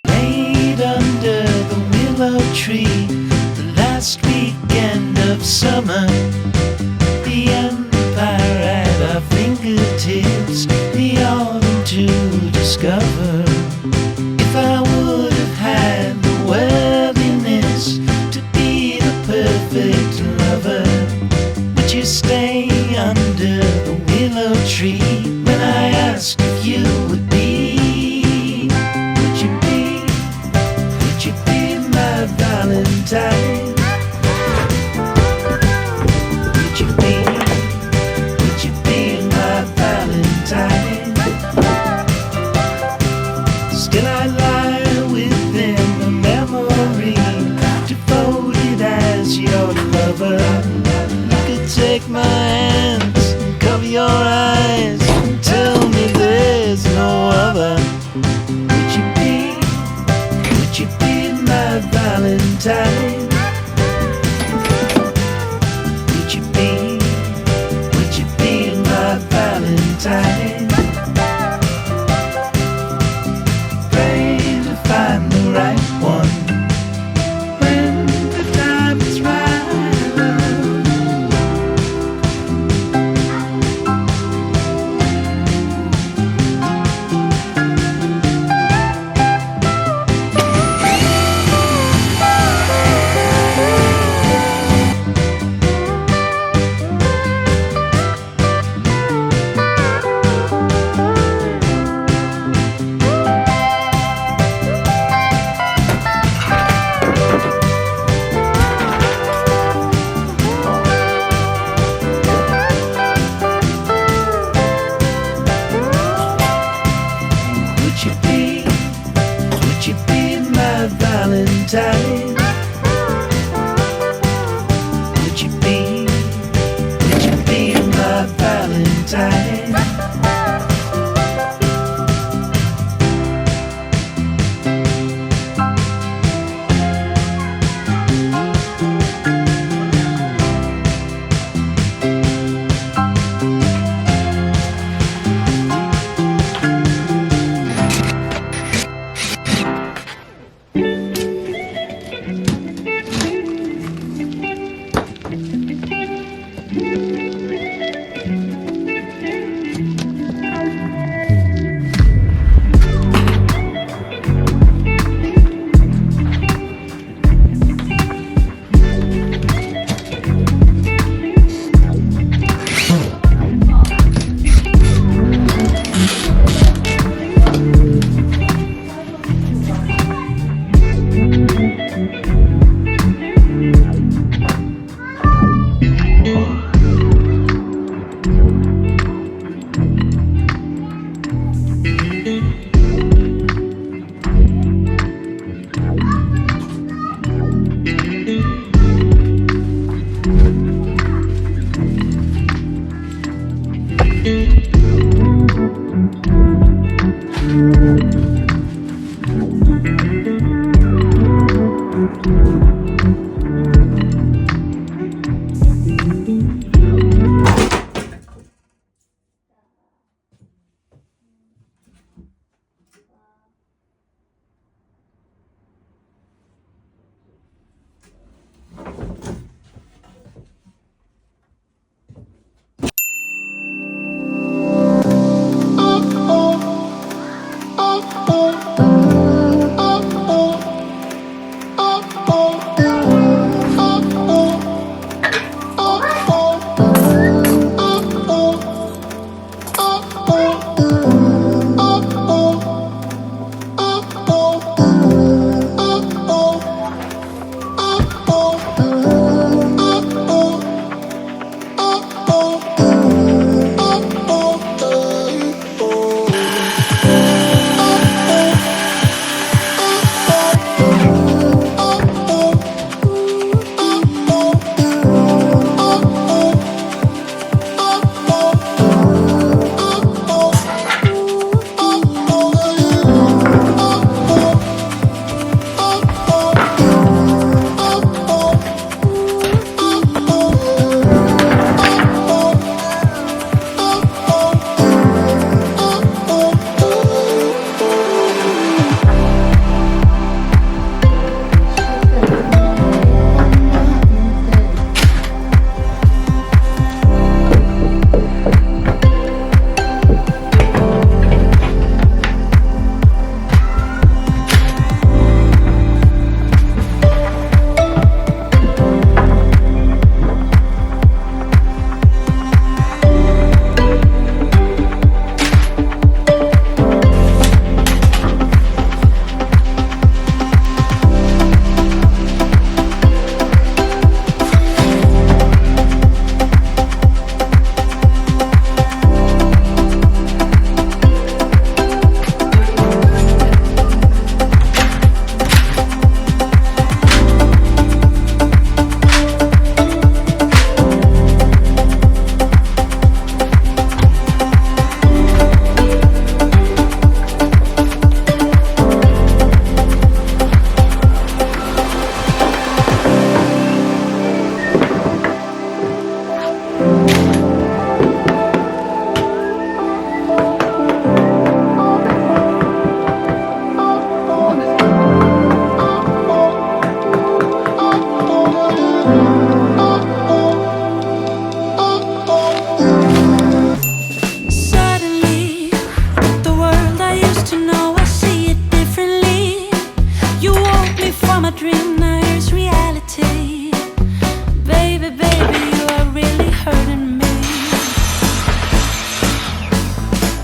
Laid under the willow tree, the last weekend of summer, the empire at our fingertips, the autumn to discover. If I would have had the worthiness to be the perfect lover, would you stay under the willow tree when I asked if you would be? Would you be my Valentine? Would you be my Valentine? Still I lie within the memory, devoted as your lover. You could take my hands and cover your eyes and tell me there's no other. Would you be my Valentine? Would you be my Valentine? Pray to find the right one when the time is right. Would you be my Valentine? Would you be my Valentine?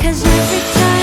'Cause every time